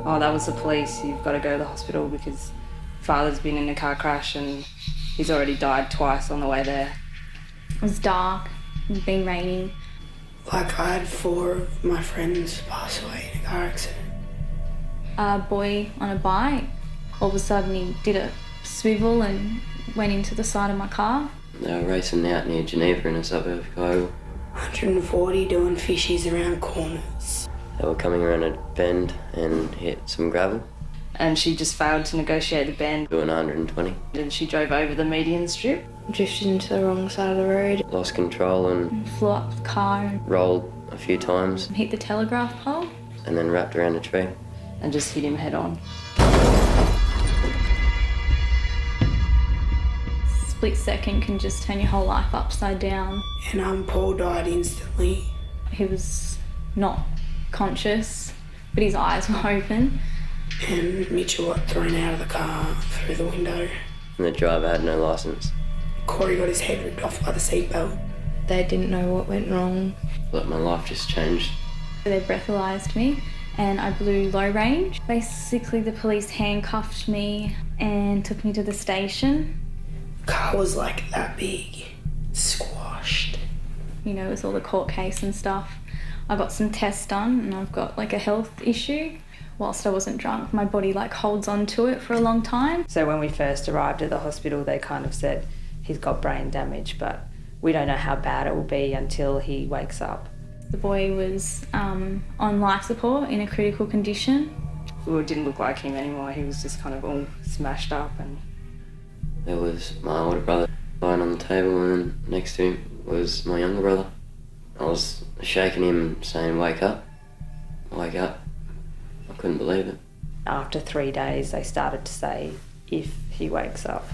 Oh, that was the police. You've got to go to the hospital because father's been in a car crash and he's already died twice on the way there. It was dark, it had been raining. Like, I had 4 of my friends pass away in a car accident. A boy on a bike, all of a sudden he did a swivel and went into the side of my car. They were racing out near Geneva in a suburb of Kyoto. 140 doing fishies around corners. They were coming around a bend and hit some gravel. And she just failed to negotiate the bend. Doing 120. And she drove over the median strip. Drifted into the wrong side of the road. Lost control and Flew up the car and rolled a few times hit the telegraph pole. and then wrapped around a tree. And just hit him head on. Split second can just turn your whole life upside down. And Paul died instantly. He was not conscious, but his eyes were open. And Mitchell got thrown out of the car through the window. And the driver had no licence. Corey got his head ripped off by the seatbelt. They didn't know what went wrong. But my life just changed. They breathalyzed me and I blew low range. Basically the police handcuffed me and took me to the station. The car was like that big, squashed. You know, with all the court case and stuff. I got some tests done and I've got like a health issue. Whilst I wasn't drunk, my body like holds on to it for a long time. So when we first arrived at the hospital, they kind of said he's got brain damage, but we don't know how bad it will be until he wakes up. The boy was on life support in a critical condition. It didn't look like him anymore. He was just kind of all smashed up. And There was my older brother lying on the table and then next to him was my younger brother. I was shaking him and saying, "Wake up, wake up." I couldn't believe it. after 3 days, they started to say, if he wakes up.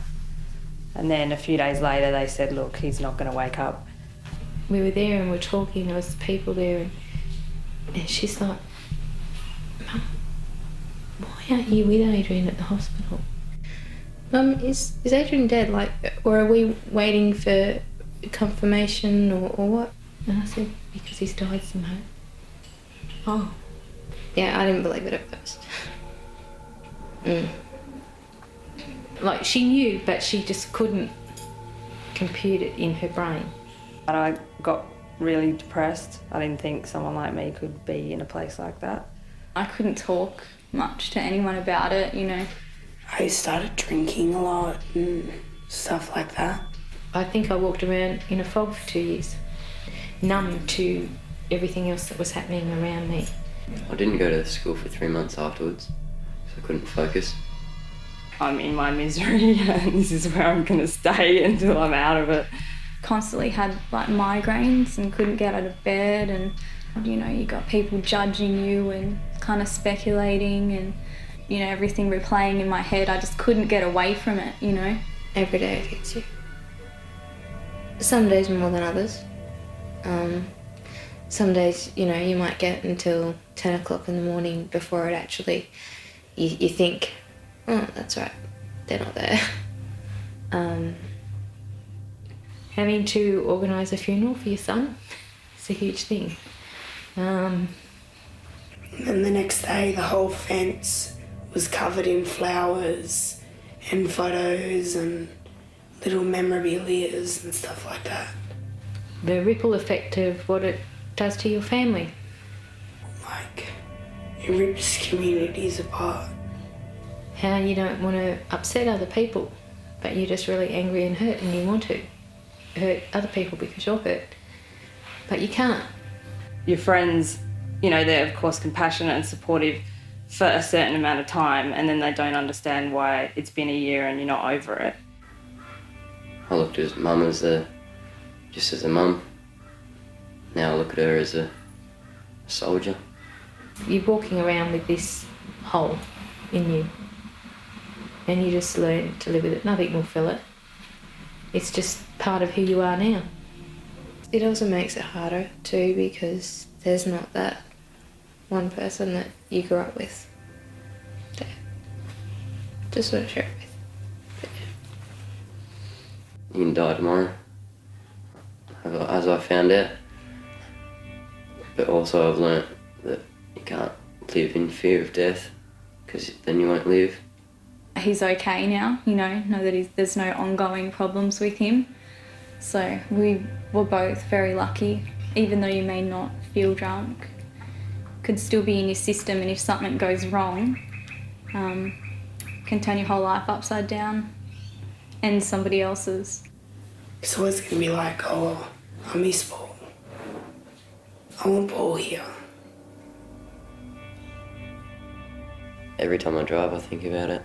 And then a few days later, they said, look, he's not going to wake up. We were there and we were talking, there was people there, and she's like, "Mum, why aren't you with Adrian at the hospital? Mum, is Adrian dead? Like, or are we waiting for confirmation or what?" And I said, "Because he's died somehow." Oh. Yeah, I didn't believe it at first. Like, she knew, but she just couldn't compute it in her brain. And I got really depressed. I didn't think someone like me could be in a place like that. I couldn't talk much to anyone about it, you know. I started drinking a lot and stuff like that. I think I walked around in a fog for 2 years, numb to everything else that was happening around me. I didn't go to school for 3 months afterwards, so I couldn't focus. I'm in my misery and this is where I'm going to stay until I'm out of it. Constantly had like migraines and couldn't get out of bed, and you know, you got people judging you and kind of speculating, and you know, everything replaying in my head. I just couldn't get away from it, you know. Every day it hits you. Some days more than others. Some days, you know, you might get until 10 o'clock in the morning before it actually, you think, oh, that's right, they're not there. Having to organise a funeral for your son is a huge thing. And then the next day, the whole fence was covered in flowers and photos and little memorabilia and stuff like that. The ripple effect of what it does to your family. Like, it rips communities apart. How you don't want to upset other people, but you're just really angry and hurt, and you want to hurt other people because you're hurt, but you can't. Your friends, you know, they're of course compassionate and supportive for a certain amount of time, and then they don't understand why it's been a year and you're not over it. I looked at Mum as just as a mum. Now I look at her as a soldier. You're walking around with this hole in you, and you just learn to live with it. Nothing will fill it. It's just part of who you are now. It also makes it harder too, because there's not that one person that you grew up with there. Just want to share it with. But yeah. You can die tomorrow, as I found out. But also I've learnt that you can't live in fear of death. because then you won't live. He's okay now, know that there's no ongoing problems with him. So we were both very lucky, even though you may not feel drunk, could still be in your system, and if something goes wrong, can turn your whole life upside down and somebody else's. It's always going to be like, oh, I miss Paul. I want Paul here. Every time I drive, I think about it.